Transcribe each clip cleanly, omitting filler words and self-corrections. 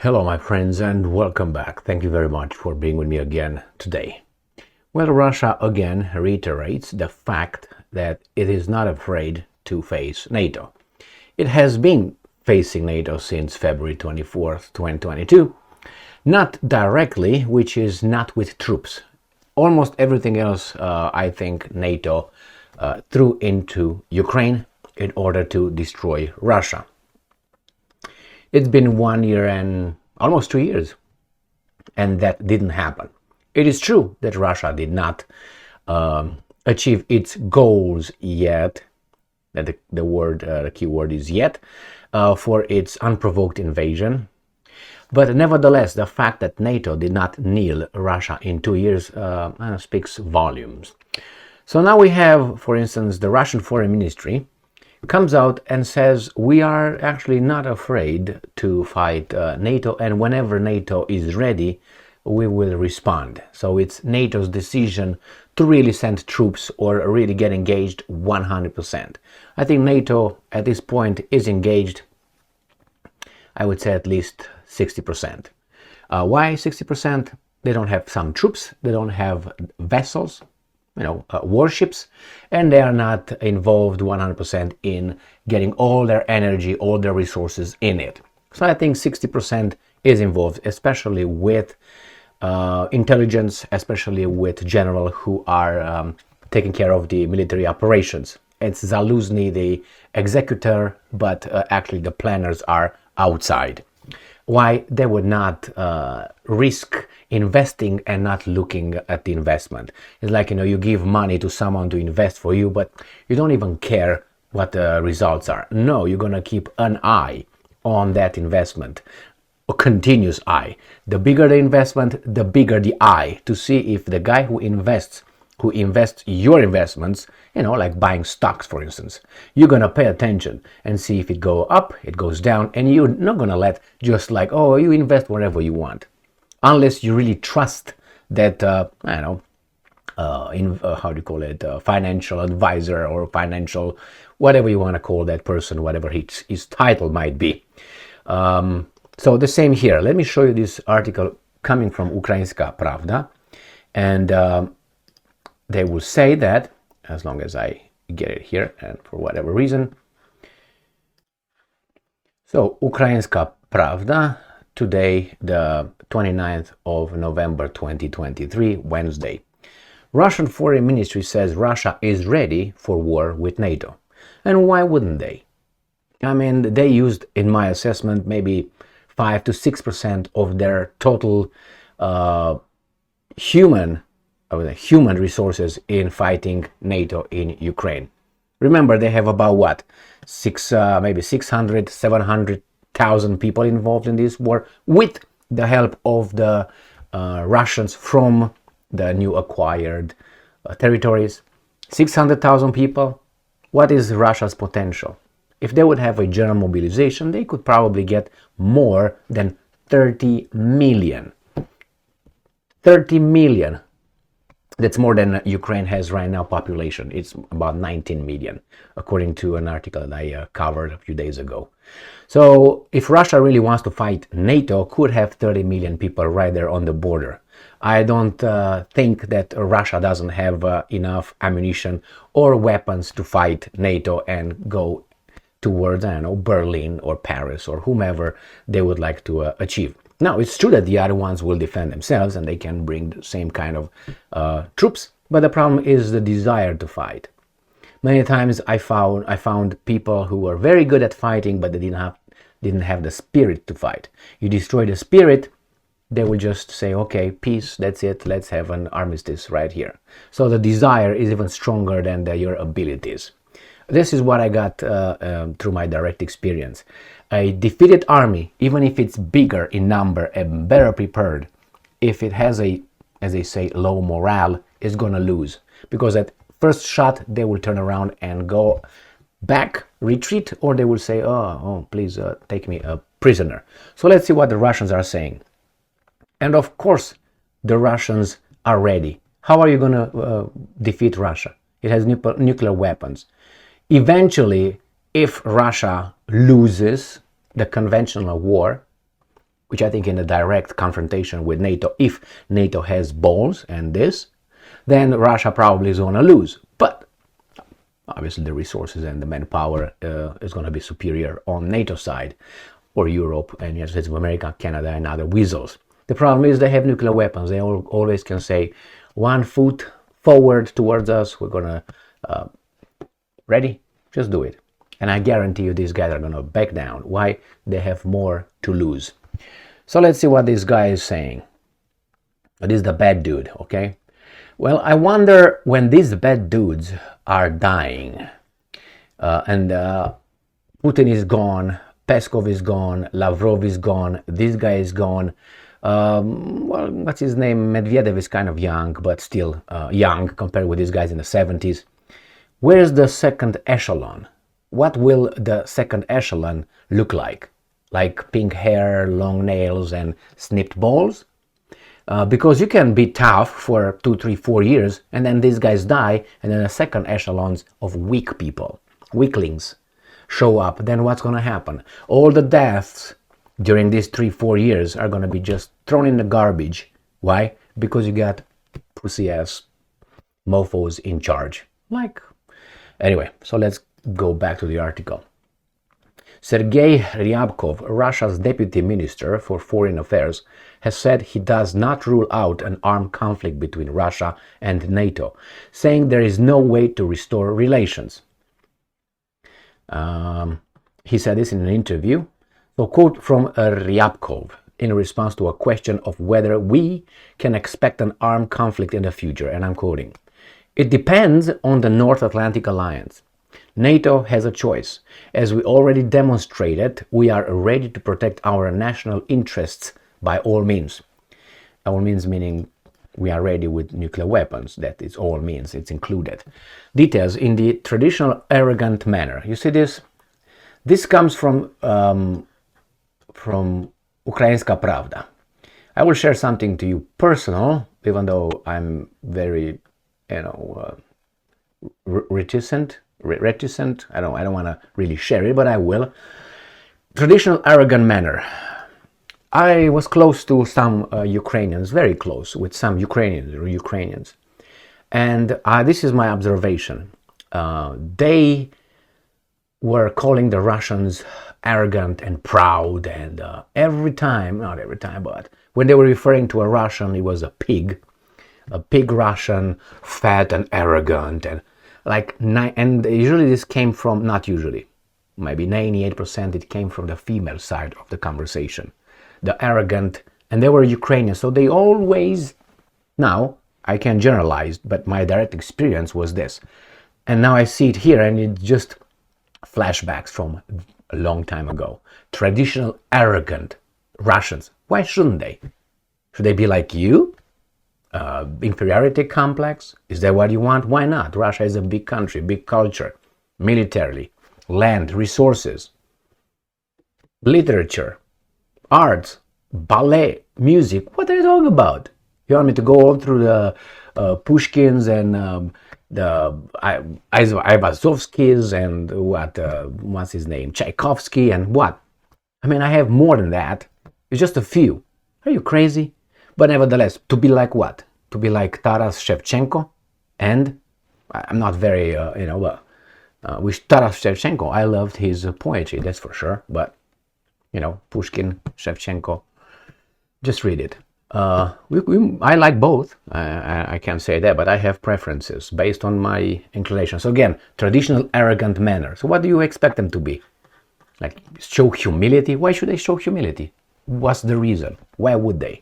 Hello, my friends, and welcome back. Thank you very much for being with me again today. Well, Russia again reiterates the fact that it is not afraid to face NATO. It has been facing NATO since February 24th, 2022. Not directly, which is not with troops. Almost everything else, I think, NATO threw into Ukraine in order to destroy Russia. It's been 1 year and almost 2 years, and that didn't happen. It is true that Russia did not achieve its goals yet. That the key word is yet, for its unprovoked invasion. But nevertheless, the fact that NATO did not kneel Russia in 2 years speaks volumes. So now we have, for instance, the Russian Foreign Ministry comes out and says we are actually not afraid to fight NATO, and whenever NATO is ready, we will respond. So it's NATO's decision to really send troops or really get engaged 100%. I think NATO at this point is engaged, I would say at least 60%. Why 60%? They don't have some troops, they don't have vessels, warships, and they are not involved 100% in getting all their energy, all their resources in it. So I think 60% is involved, especially with intelligence, especially with general who are taking care of the military operations. It's Zaluzny, the executor, but actually the planners are outside. Why they would not risk investing and not looking at the investment. It's like, you give money to someone to invest for you, but you don't even care what the results are. No, you're going to keep an eye on that investment, a continuous eye. The bigger the investment, the bigger the eye, to see if the guy who invests your investments, like buying stocks, for instance, you're going to pay attention and see if it goes up, it goes down, and you're not going to let just like, you invest wherever you want, unless you really trust that, financial advisor or financial, whatever you want to call that person, whatever his title might be. So the same here. Let me show you this article coming from Ukrainska Pravda, and they will say that, as long as I get it here, and for whatever reason. So, Ukrainska Pravda, today, the 29th of November 2023, Wednesday. Russian Foreign Ministry says Russia is ready for war with NATO. And why wouldn't they? I mean, they used, in my assessment, maybe 5 to 6% of their total human resources in fighting NATO in Ukraine. Remember, they have about maybe 600, 700,000 people involved in this war, with the help of the Russians from the new acquired territories. 600,000 people. What is Russia's potential? If they would have a general mobilization, they could probably get more than 30 million. 30 million. That's more than Ukraine has right now population. It's about 19 million, according to an article that I covered a few days ago. So if Russia really wants to fight, NATO could have 30 million people right there on the border. I don't think that Russia doesn't have enough ammunition or weapons to fight NATO and go towards, Berlin or Paris or whomever they would like to achieve. Now, it's true that the other ones will defend themselves and they can bring the same kind of troops, but the problem is the desire to fight. Many times I found people who were very good at fighting, but they didn't have the spirit to fight. You destroy the spirit, they will just say, okay, peace, that's it, let's have an armistice right here. So the desire is even stronger than your abilities. This is what I got through my direct experience. A defeated army, even if it's bigger in number and better prepared, if it has as they say, low morale, is going to lose. Because at first shot, they will turn around and go back, retreat, or they will say, please take me a prisoner. So let's see what the Russians are saying. And of course, the Russians are ready. How are you going to defeat Russia? It has nuclear weapons. Eventually, if Russia loses the conventional war, which I think in a direct confrontation with NATO, if NATO has balls and this, then Russia probably is going to lose. But obviously the resources and the manpower is going to be superior on NATO side, or Europe and United States of America, Canada and other weasels. The problem is they have nuclear weapons. They always can say 1 foot forward towards us, we're going to, ready? Just do it. And I guarantee you these guys are going to back down. Why? They have more to lose. So let's see what this guy is saying. This is the bad dude, okay? Well, I wonder when these bad dudes are dying and Putin is gone, Peskov is gone, Lavrov is gone, this guy is gone. Well, what's his name? Medvedev is kind of young, but still young compared with these guys in the 70s. Where's the second echelon? What will the second echelon look like? Like pink hair, long nails, and snipped balls? Because you can be tough for 2, 3, 4 years, and then these guys die, and then a second echelons of weak people, weaklings, show up. Then what's going to happen? All the deaths during these 3, 4 years are going to be just thrown in the garbage. Why? Because you got pussy-ass mofos in charge. Anyway, so let's go back to the article. Sergei Ryabkov, Russia's deputy minister for foreign affairs, has said he does not rule out an armed conflict between Russia and NATO, saying there is no way to restore relations. He said this in an interview. So, quote from Ryabkov in response to a question of whether we can expect an armed conflict in the future, and I'm quoting, "It depends on the North Atlantic Alliance. NATO has a choice. As we already demonstrated, we are ready to protect our national interests by all means." All means meaning we are ready with nuclear weapons. That is all means, it's included. Details in the traditional arrogant manner. You see this? This comes from Ukrainska Pravda. I will share something to you personal, even though I'm very, reticent. I don't want to really share it, but I will. Traditional arrogant manner. I was close to some Ukrainians, very close with some Ukrainians, and this is my observation. They were calling the Russians arrogant and proud, and not every time, but when they were referring to a Russian, it was a pig Russian, fat and arrogant, and and usually this came from, not usually, maybe 98% it came from the female side of the conversation, the arrogant, and they were Ukrainians, so they always, now I can't generalize, but my direct experience was this, and now I see it here, and it's just flashbacks from a long time ago. Traditional arrogant Russians. Why shouldn't they? Should they be like you? Inferiority complex? Is that what you want? Why not? Russia is a big country, big culture, militarily, land, resources, literature, arts, ballet, music. What are you talking about? You want me to go all through the Pushkins and the Aivazovskis and what's his name, Tchaikovsky, and what? I mean, I have more than that. It's just a few. Are you crazy? But nevertheless, to be like what? To be like Taras Shevchenko? And I'm not very, with Taras Shevchenko, I loved his poetry, that's for sure. But, Pushkin, Shevchenko, just read it. I like both. I can't say that, but I have preferences based on my inclination. So again, traditional arrogant manner. So what do you expect them to be? Like show humility? Why should they show humility? What's the reason? Why would they?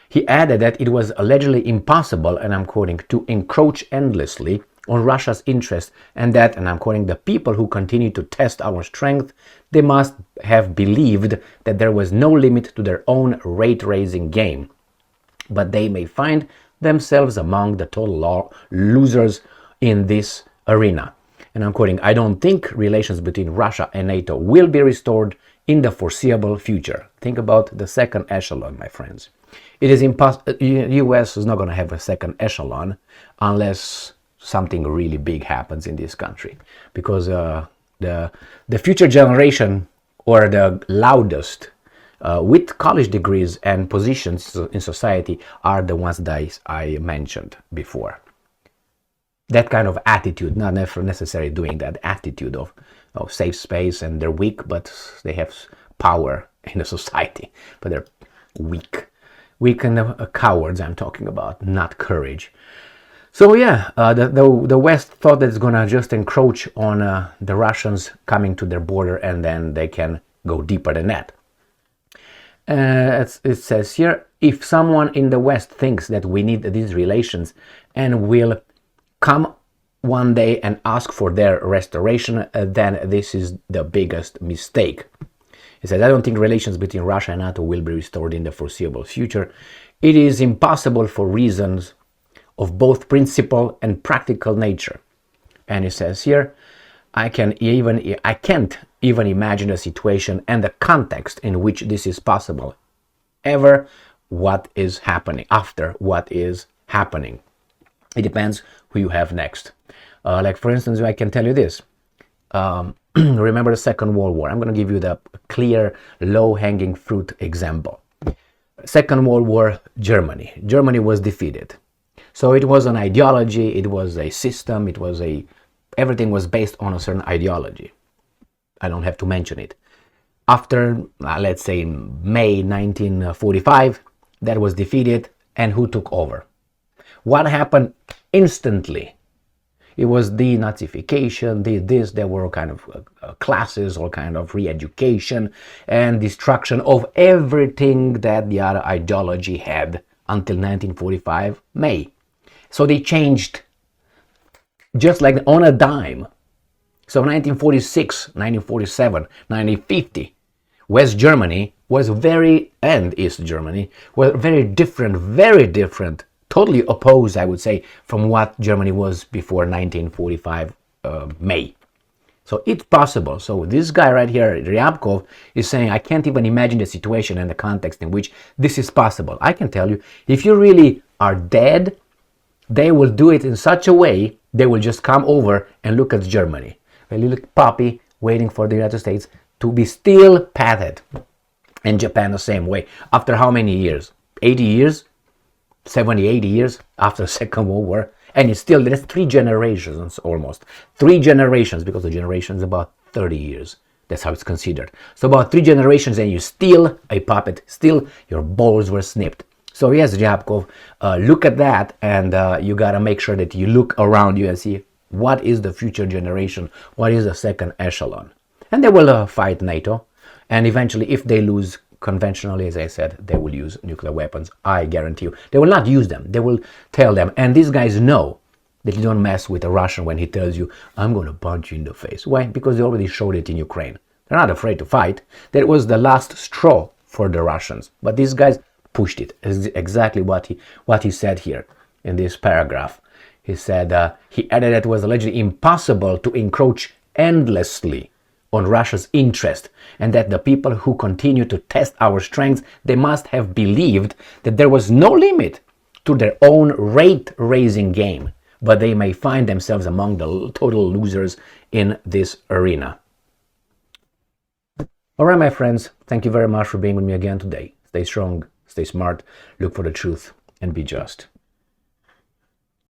He added that it was allegedly impossible, and I'm quoting, to encroach endlessly on Russia's interests, and that, and I'm quoting, the people who continue to test our strength, they must have believed that there was no limit to their own rate-raising game. But they may find themselves among the total losers in this arena. And I'm quoting, I don't think relations between Russia and NATO will be restored in the foreseeable future. Think about the second echelon, my friends. It is impossible. US is not going to have a second echelon unless something really big happens in this country, because the future generation, or the loudest with college degrees and positions in society are the ones that I mentioned before. That kind of attitude, not necessarily doing that attitude of safe space, and they're weak, but they have power in the society, but they're weak. Weak and cowards I'm talking about, not courage. So yeah, the West thought that it's gonna just encroach on the Russians coming to their border, and then they can go deeper than that. It says here, if someone in the West thinks that we need these relations and will come one day and ask for their restoration, then this is the biggest mistake. He says, I don't think relations between Russia and NATO will be restored in the foreseeable future. It is impossible for reasons of both principle and practical nature. And he says here, I can't even imagine a situation and the context in which this is possible. After what is happening. It depends who you have next. Like for instance, I can tell you this. Remember the Second World War. I'm going to give you the clear, low-hanging fruit example. Second World War, Germany. Germany was defeated. So it was an ideology, it was a system, everything was based on a certain ideology. I don't have to mention it. After, let's say, May 1945, that was defeated, and who took over? What happened instantly? It was denazification, there were all kind of classes, all kind of re-education and destruction of everything that the other ideology had until 1945 May. So they changed just like on a dime. So 1946, 1947, 1950, West Germany was and East Germany were very different, totally opposed, I would say, from what Germany was before 1945 May. So it's possible. So this guy right here, Ryabkov, is saying, I can't even imagine the situation and the context in which this is possible. I can tell you, if you really are dead, they will do it in such a way, they will just come over and look at Germany. A little puppy waiting for the United States to be still patted. And Japan the same way. After how many years? 80 years? 70, 80 years after the Second World War, and it's still, there's 3 generations almost. 3 generations, because the generation is about 30 years. That's how it's considered. So about 3 generations and you're still a puppet, still your balls were snipped. So yes, Ryabkov, look at that, and you gotta make sure that you look around you and see what is the future generation, what is the second echelon. And they will fight NATO, and eventually if they lose conventionally, as I said, they will use nuclear weapons. I guarantee you. They will not use them. They will tell them. And these guys know that you don't mess with a Russian when he tells you, I'm going to punch you in the face. Why? Because they already showed it in Ukraine. They're not afraid to fight. That was the last straw for the Russians. But these guys pushed it. It's exactly what he said here in this paragraph. He said, he added that it was allegedly impossible to encroach endlessly on Russia's interest, and that the people who continue to test our strengths, they must have believed that there was no limit to their own rate-raising game, but they may find themselves among the total losers in this arena. All right, my friends, thank you very much for being with me again today. Stay strong, stay smart, look for the truth, and be just.